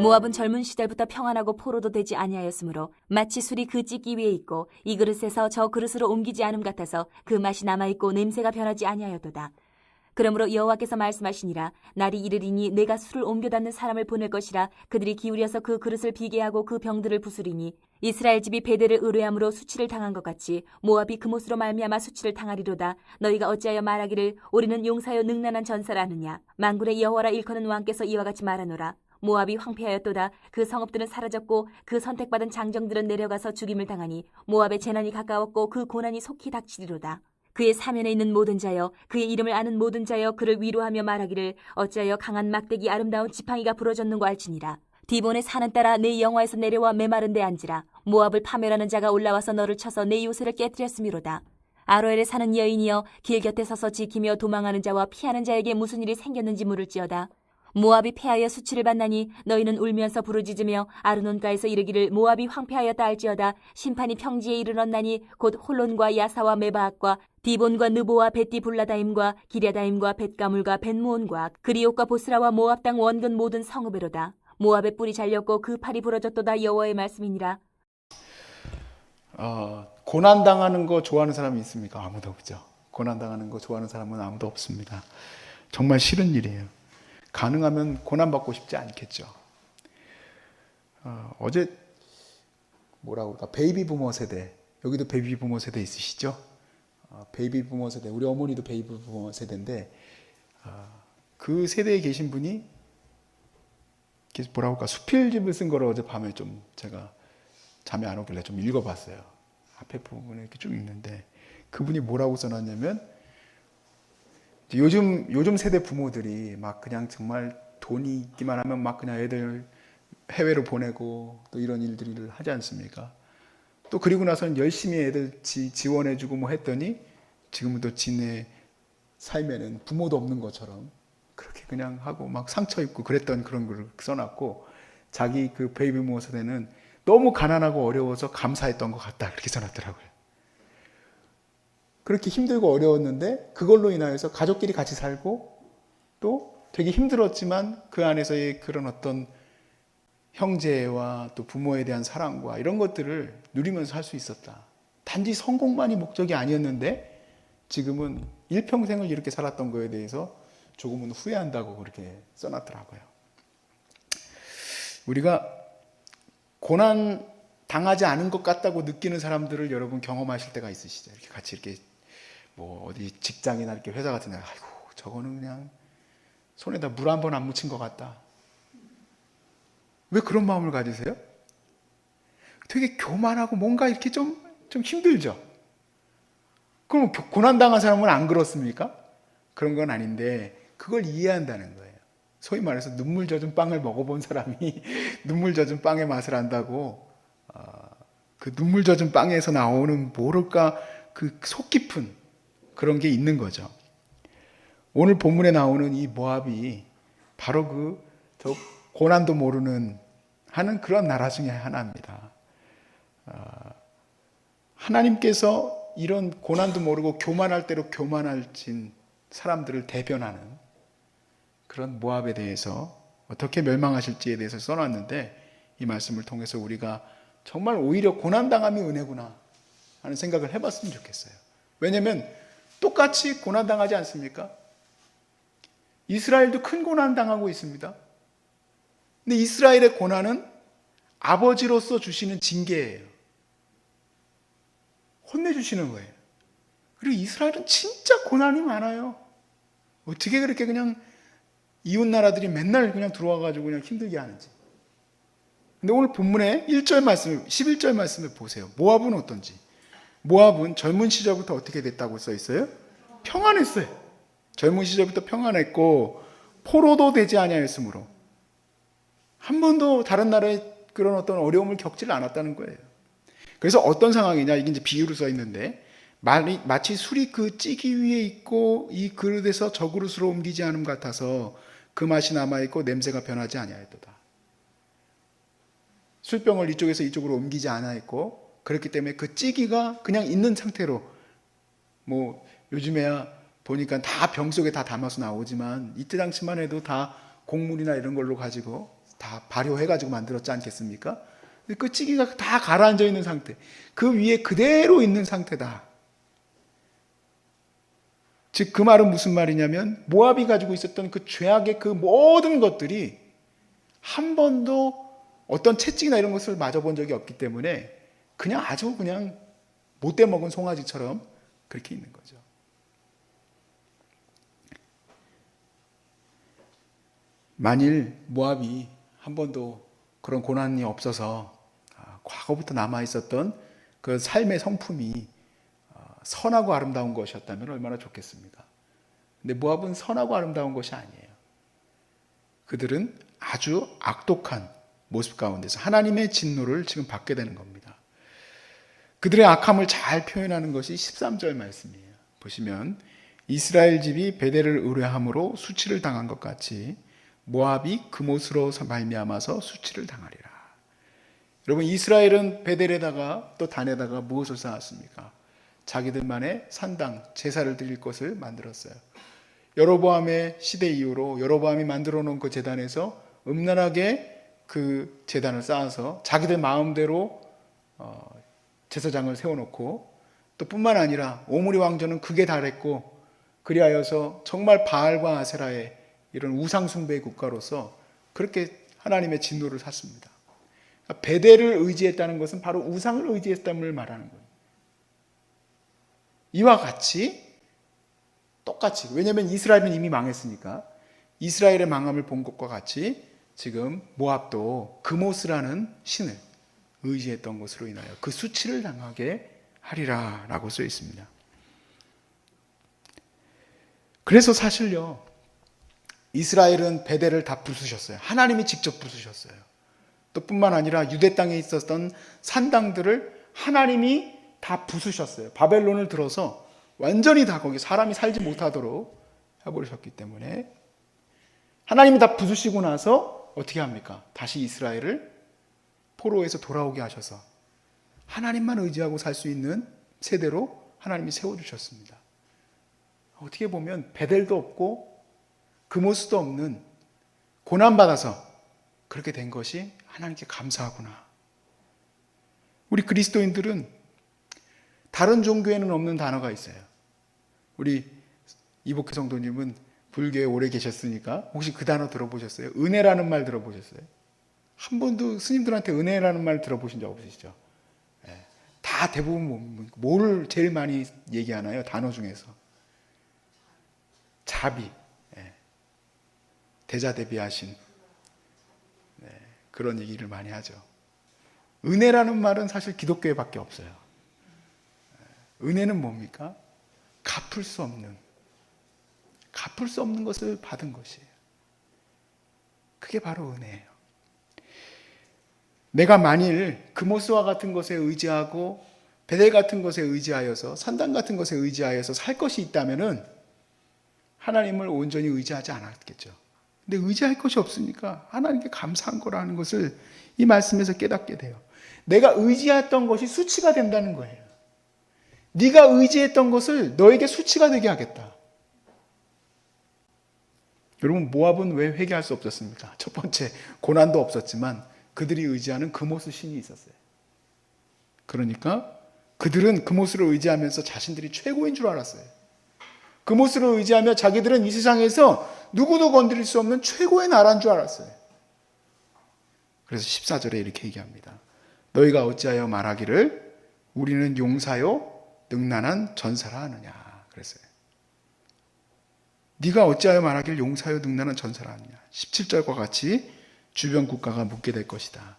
모압은 젊은 시절부터 평안하고 포로도 되지 아니하였으므로 마치 술이 그 찌기 위에 있고 이 그릇에서 저 그릇으로 옮기지 않음 같아서 그 맛이 남아있고 냄새가 변하지 아니하였도다. 그러므로 여호와께서 말씀하시니라. 날이 이르리니 내가 술을 옮겨닫는 사람을 보낼 것이라. 그들이 기울여서 그 그릇을 비게 하고 그 병들을 부수리니 이스라엘 집이 베델을 의뢰함으로 수치를 당한 것 같이 모압이 그못으로 말미암아 수치를 당하리로다. 너희가 어찌하여 말하기를 우리는 용사여 능란한 전사라 하느냐. 만군의 여호와라 일컫는 왕께서 이와 같이 말하노라. 모압이 황폐하였도다. 그 성읍들은 사라졌고 그 선택받은 장정들은 내려가서 죽임을 당하니 모압의 재난이 가까웠고 그 고난이 속히 닥치리로다. 그의 사면에 있는 모든 자여, 그의 이름을 아는 모든 자여, 그를 위로하며 말하기를 어찌하여 강한 막대기 아름다운 지팡이가 부러졌는고 알지니라. 디본의 산은 따라 내 영화에서 내려와 메마른 데 앉으라. 모압을 파멸하는 자가 올라와서 너를 쳐서 내 요새를 깨뜨렸음이로다. 아로엘에 사는 여인이여, 길 곁에 서서 지키며 도망하는 자와 피하는 자에게 무슨 일이 생겼는지 물을지어다. 모압이 패하여 수치를 받나니 너희는 울면서 부르짖으며 아르논가에서 이르기를 모압이 황폐하였다 할지어다. 심판이 평지에 이르렀나니 곧 홀론과 야사와 메바앗과 디본과 느보와 벳디 불라다임과 기랴다임과 벳가물과 벳무온과 그리옷과 보스라와 모압 땅 원근 모든 성읍에로다. 모압의 뿔이 잘렸고 그 팔이 부러졌도다. 여호와의 말씀이니라. 고난당하는 거 좋아하는 사람이 있습니까? 아무도 없죠. 고난당하는 거 좋아하는 사람은 아무도 없습니다. 정말 싫은 일이에요. 가능하면 고난받고 싶지 않겠죠. 어제 뭐라고 할까? 베이비 부머 세대. 여기도 베이비 부머 세대 있으시죠? 베이비 부머 세대. 우리 어머니도 베이비 부머 세대인데 그 세대에 계신 분이 뭐라고 할까? 수필집을 쓴 거를 어제 밤에 좀 제가 잠이 안 오길래 좀 읽어봤어요. 앞에 부분에 이렇게 쭉 읽는데 그분이 뭐라고 써놨냐면 요즘 세대 부모들이 막 그냥 정말 돈이 있기만 하면 막 그냥 애들 해외로 보내고 또 이런 일들을 하지 않습니까? 또 그리고 나서는 열심히 애들 지원해주고 뭐 했더니 지금은 또 지네 삶에는 부모도 없는 것처럼 그렇게 그냥 하고 막 상처 입고 그랬던 그런 글을 써놨고 자기 그 베이비 부모 세대는 너무 가난하고 어려워서 감사했던 것 같다 그렇게 써놨더라고요. 그렇게 힘들고 어려웠는데 그걸로 인하여서 가족끼리 같이 살고 또 되게 힘들었지만 그 안에서의 그런 어떤 형제와 또 부모에 대한 사랑과 이런 것들을 누리면서 할 수 있었다. 단지 성공만이 목적이 아니었는데 지금은 일평생을 이렇게 살았던 거에 대해서 조금은 후회한다고 그렇게 써놨더라고요. 우리가 고난 당하지 않은 것 같다고 느끼는 사람들을 여러분 경험하실 때가 있으시죠? 이렇게 같이 이렇게 뭐 어디 직장이나 이렇게 회사 같은 데 아이고 저거는 그냥 손에다 물 한 번 안 묻힌 것 같다. 왜 그런 마음을 가지세요? 되게 교만하고 뭔가 이렇게 좀 힘들죠? 그럼 고난당한 사람은 안 그렇습니까? 그런 건 아닌데 그걸 이해한다는 거예요. 소위 말해서 눈물 젖은 빵을 먹어본 사람이 눈물 젖은 빵의 맛을 안다고 그 눈물 젖은 빵에서 나오는 뭐랄까 그 속 깊은 그런 게 있는 거죠. 오늘 본문에 나오는 이 모압이 바로 저 고난도 모르는 하는 그런 나라 중에 하나입니다. 하나님께서 이런 고난도 모르고 교만할 대로 교만할진 사람들을 대변하는 그런 모압에 대해서 어떻게 멸망하실지에 대해서 써놨는데 이 말씀을 통해서 우리가 정말 오히려 고난당함이 은혜구나 하는 생각을 해봤으면 좋겠어요. 왜냐하면 똑같이 고난당하지 않습니까? 이스라엘도 큰 고난당하고 있습니다. 근데 이스라엘의 고난은 아버지로서 주시는 징계예요. 혼내주시는 거예요. 그리고 이스라엘은 진짜 고난이 많아요. 어떻게 그렇게 그냥 이웃 나라들이 맨날 그냥 들어와가지고 그냥 힘들게 하는지. 근데 오늘 본문의 1절 말씀, 11절 말씀을 보세요. 모압은 어떤지. 모압은 젊은 시절부터 어떻게 됐다고 써 있어요? 평안했어요. 젊은 시절부터 평안했고 포로도 되지 아니하였으므로 한 번도 다른 나라의 그런 어떤 어려움을 겪지를 않았다는 거예요. 그래서 어떤 상황이냐, 이게 이제 비유로 써 있는데 마치 술이 그 찌기 위에 있고 이 그릇에서 저 그릇으로 옮기지 않음 같아서 그 맛이 남아있고 냄새가 변하지 아니하였도다. 술병을 이쪽에서 이쪽으로 옮기지 않아있고 그렇기 때문에 그 찌기가 그냥 있는 상태로 뭐 요즘에야 보니까 다 병 속에 다 담아서 나오지만 이때 당시만 해도 다 곡물이나 이런 걸로 가지고 다 발효해가지고 만들었지 않겠습니까? 그 찌개가 다 가라앉아 있는 상태, 그 위에 그대로 있는 상태다. 즉 그 말은 무슨 말이냐면 모압이 가지고 있었던 그 죄악의 그 모든 것들이 한 번도 어떤 채찍이나 이런 것을 맞아본 적이 없기 때문에 그냥 아주 그냥 못돼 먹은 송아지처럼 그렇게 있는 거죠. 만일 모압이 한 번도 그런 고난이 없어서 과거부터 남아 있었던 그 삶의 성품이 선하고 아름다운 것이었다면 얼마나 좋겠습니까? 근데 모압은 선하고 아름다운 것이 아니에요. 그들은 아주 악독한 모습 가운데서 하나님의 진노를 지금 받게 되는 겁니다. 그들의 악함을 잘 표현하는 것이 13절 말씀이에요. 보시면 이스라엘 집이 베델을 의뢰함으로 수치를 당한 것 같이 모압이 그못으로 말미암아서 수치를 당하리라. 여러분, 이스라엘은 베델에다가 또 단에다가 무엇을 쌓았습니까? 자기들만의 산당, 제사를 드릴 것을 만들었어요. 여로보암의 시대 이후로 여로보암이 만들어 놓은 그 제단에서 음란하게 그 제단을 쌓아서 자기들 마음대로 제사장을 세워놓고, 또 뿐만 아니라 오므리 왕조는 극에 달했고, 그리하여서 정말 바알과 아세라의 이런 우상 숭배의 국가로서 그렇게 하나님의 진노를 샀습니다. 그러니까 베델을 의지했다는 것은 바로 우상을 의지했다는 말하는 거예요. 이와 같이 똑같이, 왜냐하면 이스라엘은 이미 망했으니까 이스라엘의 망함을 본 것과 같이 지금 모압도 그모스라는 신을 의지했던 것으로 인하여 그 수치를 당하게 하리라 라고 써 있습니다. 그래서 사실요, 이스라엘은 베델을 다 부수셨어요. 하나님이 직접 부수셨어요. 또 뿐만 아니라 유대 땅에 있었던 산당들을 하나님이 다 부수셨어요. 바벨론을 들어서 완전히 다 거기 사람이 살지 못하도록 해버리셨기 때문에 하나님이 다 부수시고 나서 어떻게 합니까? 다시 이스라엘을 포로에서 돌아오게 하셔서 하나님만 의지하고 살 수 있는 세대로 하나님이 세워주셨습니다. 어떻게 보면 베델도 없고 그모스도 없는, 고난받아서 그렇게 된 것이 하나님께 감사하구나. 우리 그리스도인들은 다른 종교에는 없는 단어가 있어요. 우리 이복희 성도님은 불교에 오래 계셨으니까 혹시 그 단어 들어보셨어요? 은혜라는 말 들어보셨어요? 한 번도 스님들한테 은혜라는 말 들어보신 적 없으시죠? 다 대부분 뭘 제일 많이 얘기하나요? 단어 중에서 자비, 대자대비하신, 그런 얘기를 많이 하죠. 은혜라는 말은 사실 기독교에 밖에 없어요. 은혜는 뭡니까? 갚을 수 없는 것을 받은 것이에요. 그게 바로 은혜예요. 내가 만일 그모스와 같은 것에 의지하고 베델 같은 것에 의지하여서 산당 같은 것에 의지하여서 살 것이 있다면은 하나님을 온전히 의지하지 않았겠죠. 근데 의지할 것이 없으니까 하나님께 감사한 거라는 것을 이 말씀에서 깨닫게 돼요. 내가 의지했던 것이 수치가 된다는 거예요. 네가 의지했던 것을 너에게 수치가 되게 하겠다. 여러분, 모압은 왜 회개할 수 없었습니까? 첫 번째, 고난도 없었지만 그들이 의지하는 그모스 신이 있었어요. 그러니까 그들은 그모스를 의지하면서 자신들이 최고인 줄 알았어요. 그모스를 의지하며 자기들은 이 세상에서 누구도 건드릴 수 없는 최고의 나라인 줄 알았어요. 그래서 14절에 이렇게 얘기합니다. 너희가 어찌하여 말하기를 우리는 용사요 능란한 전사라 하느냐. 그랬어요. 네가 어찌하여 말하기를 용사요 능란한 전사라 하느냐. 17절과 같이 주변 국가가 묻게 될 것이다.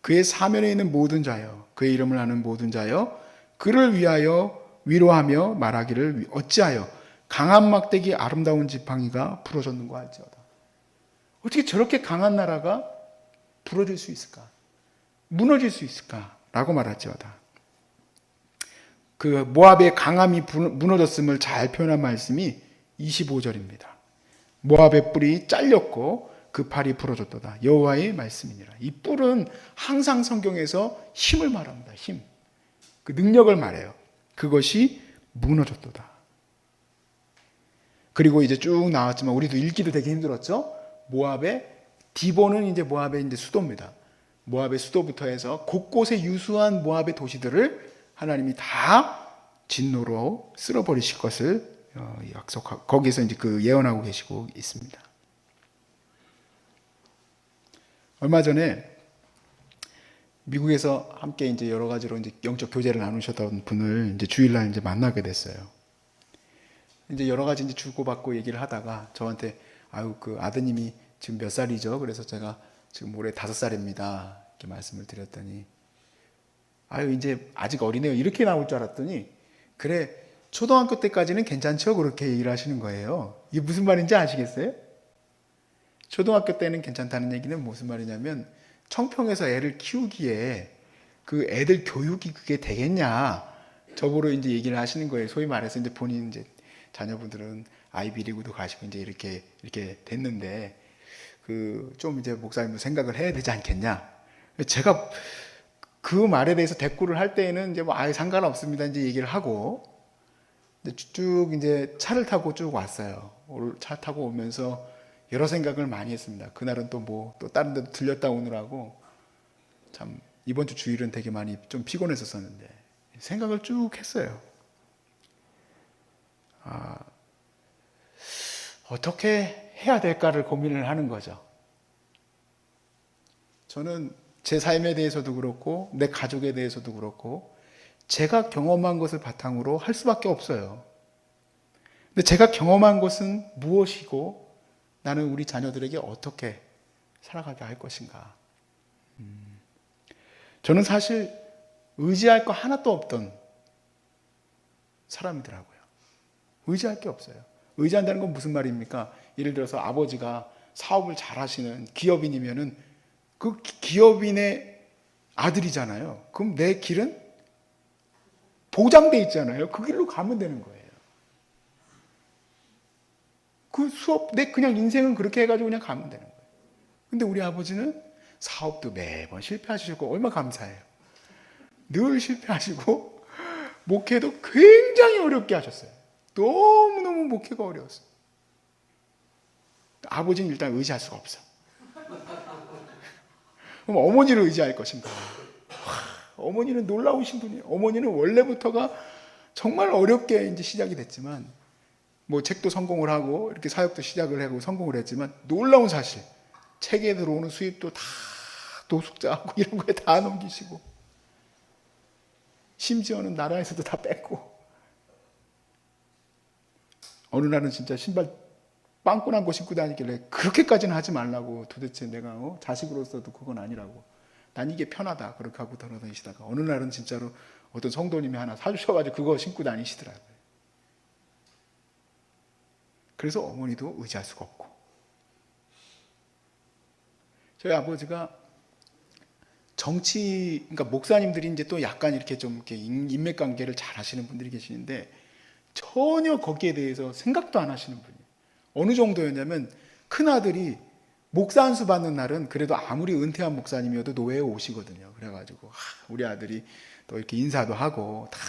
그의 사면에 있는 모든 자여, 그의 이름을 아는 모든 자여, 그를 위하여 위로하며 말하기를 어찌하여 강한 막대기 아름다운 지팡이가 부러졌는고 할지어다. 어떻게 저렇게 강한 나라가 부러질 수 있을까? 무너질 수 있을까? 라고 말할지어다. 그 모압의 강함이 무너졌음을 잘 표현한 말씀이 25절입니다. 모압의 뿔이 잘렸고 그 팔이 부러졌도다. 여호와의 말씀이니라. 이 뿔은 항상 성경에서 힘을 말합니다. 힘. 그 능력을 말해요. 그것이 무너졌도다. 그리고 이제 쭉 나왔지만 우리도 읽기도 되게 힘들었죠. 모압의 디본은 이제 모압의 이제 수도입니다. 모압의 수도부터 해서 곳곳에 유수한 모압의 도시들을 하나님이 다 진노로 쓸어버리실 것을 약속하고 거기서 이제 그 예언하고 계시고 있습니다. 얼마 전에 미국에서 함께 이제 여러 가지로 이제 영적 교제를 나누셨던 분을 이제 주일날 이제 만나게 됐어요. 이제 여러 가지 이제 주고받고 얘기를 하다가 저한테 아유 그 아드님이 지금 몇 살이죠? 그래서 제가 지금 올해 5살입니다. 이렇게 말씀을 드렸더니 아유 이제 아직 어리네요. 이렇게 나올 줄 알았더니 그래 초등학교 때까지는 괜찮죠? 그렇게 얘기를 하시는 거예요. 이게 무슨 말인지 아시겠어요? 초등학교 때는 괜찮다는 얘기는 무슨 말이냐면 청평에서 애를 키우기에 그 애들 교육이 그게 되겠냐 저보러 이제 얘기를 하시는 거예요. 소위 말해서 이제 본인 이제 자녀분들은 아이비리그도 가시고 이제 이렇게 됐는데 그 좀 이제 목사님 생각을 해야 되지 않겠냐. 제가 그 말에 대해서 대꾸를 할 때에는 이제 뭐 아예 상관없습니다 이제 얘기를 하고 쭉 이제 차를 타고 쭉 왔어요. 차 타고 오면서 여러 생각을 많이 했습니다. 그날은 또 뭐 또 다른 데도 들렸다 오느라고 참 이번 주 주일은 되게 많이 좀 피곤했었는데 생각을 쭉 했어요. 어떻게 해야 될까를 고민을 하는 거죠. 저는 제 삶에 대해서도 그렇고 내 가족에 대해서도 그렇고 제가 경험한 것을 바탕으로 할 수밖에 없어요. 근데 제가 경험한 것은 무엇이고 나는 우리 자녀들에게 어떻게 살아가게 할 것인가. 저는 사실 의지할 거 하나도 없던 사람이더라고요. 의지할 게 없어요. 의지한다는 건 무슨 말입니까? 예를 들어서 아버지가 사업을 잘 하시는 기업인이면은 그 기업인의 아들이잖아요. 그럼 내 길은 보장돼 있잖아요. 그 길로 가면 되는 거예요. 그 수업, 내 그냥 인생은 그렇게 해가지고 그냥 가면 되는 거예요. 근데 우리 아버지는 사업도 매번 실패하시고 얼마나 감사해요. 늘 실패하시고 목회도 굉장히 어렵게 하셨어요. 너무너무 목회가 어려웠어요. 아버지는 일단 의지할 수가 없어. 그럼 어머니를 의지할 것인가? 어머니는 놀라우신 분이에요. 어머니는 원래부터가 정말 어렵게 이제 시작이 됐지만 뭐 책도 성공을 하고 이렇게 사역도 시작을 하고 성공을 했지만 놀라운 사실 책에 들어오는 수입도 다 노숙자하고 이런 거에 다 넘기시고 심지어는 나라에서도 다 뺏고 어느 날은 진짜 신발 빵꾸난 거 신고 다니길래 그렇게까지는 하지 말라고 도대체 내가 자식으로서도 그건 아니라고 난 이게 편하다 그렇게 하고 돌아다니시다가 어느 날은 진짜로 어떤 성도님이 하나 사주셔가지고 그거 신고 다니시더라고요. 그래서 어머니도 의지할 수가 없고 저희 아버지가 정치 그러니까 목사님들이 이제 또 약간 이렇게 좀 이렇게 인맥 관계를 잘 하시는 분들이 계시는데 전혀 거기에 대해서 생각도 안 하시는 분이에요. 어느 정도였냐면 큰아들이 목사 안수 받는 날은 그래도 아무리 은퇴한 목사님이어도 노회에 오시거든요. 그래가지고 우리 아들이 또 이렇게 인사도 하고 다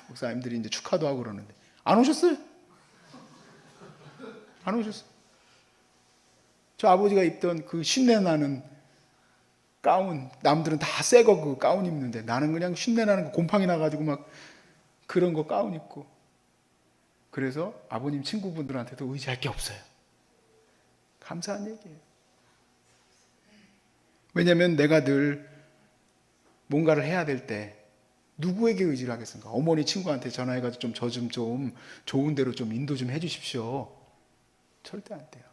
목사님들이 이제 축하도 하고 그러는데 안 오셨어요? 안 오셨어요? 저 아버지가 입던 그 신내나는 가운 남들은 다 새 거 그 가운 입는데 나는 그냥 신내나는 거 곰팡이 나가지고 막 그런 거 가운 입고 그래서 아버님 친구분들한테도 의지할 게 없어요. 감사한 얘기예요. 왜냐하면 내가 늘 뭔가를 해야 될 때 누구에게 의지를 하겠습니까? 어머니 친구한테 전화해가지고 좀 저 좀 좋은 데로 좀 인도 좀 해주십시오. 절대 안 돼요.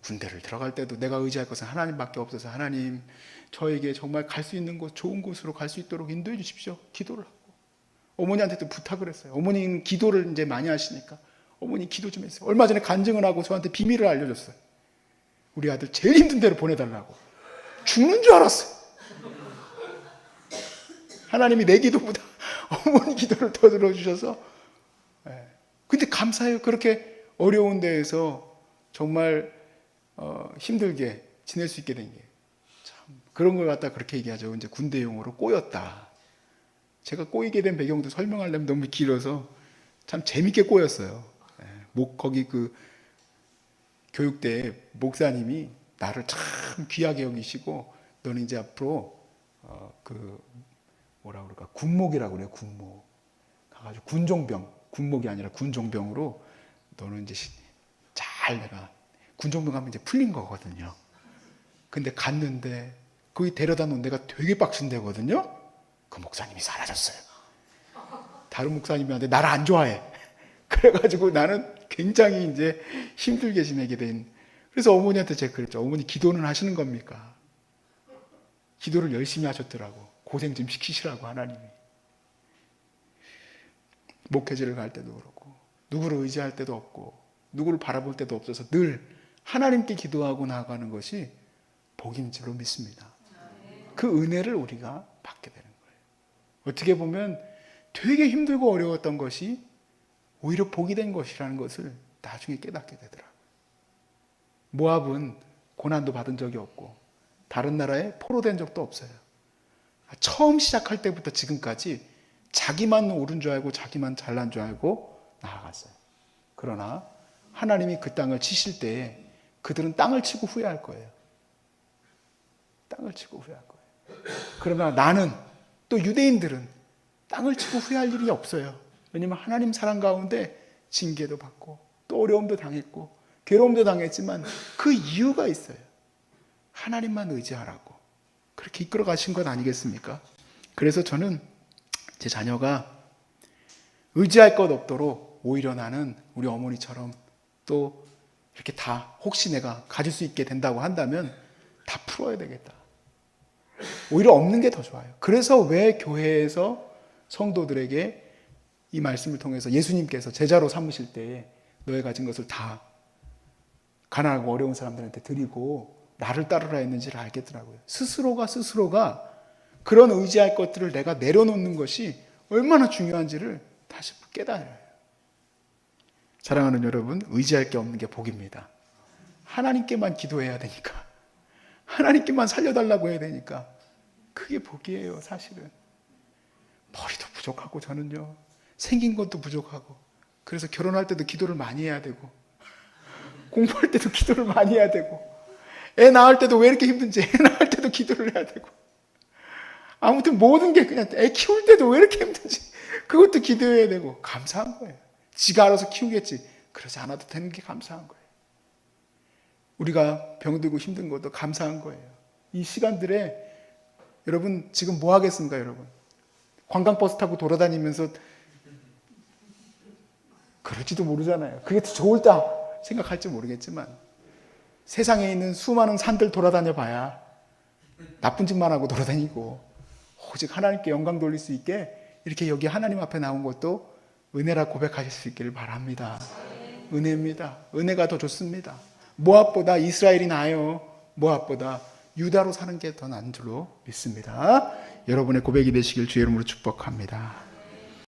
군대를 들어갈 때도 내가 의지할 것은 하나님밖에 없어서 하나님 저에게 정말 갈 수 있는 곳 좋은 곳으로 갈 수 있도록 인도해 주십시오. 기도를 하고 어머니한테도 부탁을 했어요. 어머니는 기도를 이제 많이 하시니까 어머니 기도 좀 했어요. 얼마 전에 간증을 하고 저한테 비밀을 알려줬어요. 우리 아들 제일 힘든 데로 보내달라고. 죽는 줄 알았어요. 하나님이 내 기도보다 어머니 기도를 더 들어주셔서 근데 감사해요. 그렇게 어려운 데에서 정말 힘들게 지낼 수 있게 된 게 참 그런 걸 갖다 그렇게 얘기하죠. 이제 군대 용어로 꼬였다. 제가 꼬이게 된 배경도 설명하려면 너무 길어서 참 재밌게 꼬였어요. 거기 그 교육대 목사님이 나를 참 귀하게 여기시고 너는 이제 앞으로 그 뭐라 그럴까 군목이라고 그래요. 군목 가가지고 군목이 아니라 군종병으로 너는 이제 잘 내가 군종병 가면 이제 풀린 거거든요. 근데 갔는데 거기 데려다 놓은 데가 되게 빡친 데거든요. 그 목사님이 사라졌어요. 다른 목사님한테 나를 안 좋아해. 그래가지고 나는 굉장히 이제 힘들게 지내게 된. 그래서 어머니한테 제가 그랬죠. 어머니 기도는 하시는 겁니까? 기도를 열심히 하셨더라고. 고생 좀 시키시라고 하나님이. 목회지를 갈 때도 그렇고 누구를 의지할 때도 없고 누구를 바라볼 때도 없어서 늘 하나님께 기도하고 나아가는 것이 복인 줄로 믿습니다. 그 은혜를 우리가 받게 되는 거예요. 어떻게 보면 되게 힘들고 어려웠던 것이 오히려 복이 된 것이라는 것을 나중에 깨닫게 되더라고요. 모압은 고난도 받은 적이 없고 다른 나라에 포로된 적도 없어요. 처음 시작할 때부터 지금까지 자기만 옳은 줄 알고 자기만 잘난 줄 알고 나아갔어요. 그러나 하나님이 그 땅을 치실 때 그들은 땅을 치고 후회할 거예요. 땅을 치고 후회할 거예요. 그러나 나는 또 유대인들은 땅을 치고 후회할 일이 없어요. 왜냐하면 하나님 사랑 가운데 징계도 받고 또 어려움도 당했고 괴로움도 당했지만 그 이유가 있어요. 하나님만 의지하라고 그렇게 이끌어 가신 것 아니겠습니까? 그래서 저는 제 자녀가 의지할 것 없도록 오히려 나는 우리 어머니처럼 또 이렇게 다 혹시 내가 가질 수 있게 된다고 한다면 다 풀어야 되겠다. 오히려 없는 게 더 좋아요. 그래서 왜 교회에서 성도들에게 이 말씀을 통해서 예수님께서 제자로 삼으실 때 너의 가진 것을 다 가난하고 어려운 사람들한테 드리고 나를 따르라 했는지를 알겠더라고요. 스스로가 그런 의지할 것들을 내가 내려놓는 것이 얼마나 중요한지를 다시 깨달아요. 사랑하는 여러분, 의지할 게 없는 게 복입니다. 하나님께만 기도해야 되니까, 하나님께만 살려달라고 해야 되니까 그게 복이에요. 사실은 머리도 부족하고 저는요 생긴 것도 부족하고 그래서 결혼할 때도 기도를 많이 해야 되고 공부할 때도 기도를 많이 해야 되고 애 낳을 때도 왜 이렇게 힘든지 애 낳을 때도 기도를 해야 되고 아무튼 모든 게 그냥 애 키울 때도 왜 이렇게 힘든지 그것도 기도해야 되고 감사한 거예요. 지가 알아서 키우겠지 그러지 않아도 되는 게 감사한 거예요. 우리가 병들고 힘든 것도 감사한 거예요. 이 시간들에 여러분 지금 뭐 하겠습니까? 여러분 관광버스 타고 돌아다니면서 그럴지도 모르잖아요. 그게 더 좋을다 생각할지 모르겠지만 세상에 있는 수많은 산들 돌아다녀 봐야 나쁜 짓만 하고 돌아다니고 오직 하나님께 영광 돌릴 수 있게 이렇게 여기 하나님 앞에 나온 것도 은혜라 고백하실 수 있기를 바랍니다. 은혜입니다. 은혜가 더 좋습니다. 모압보다 이스라엘이 나아요. 모압보다 유다로 사는 게 더 나은 줄로 믿습니다. 여러분의 고백이 되시길 주의 이름으로 축복합니다.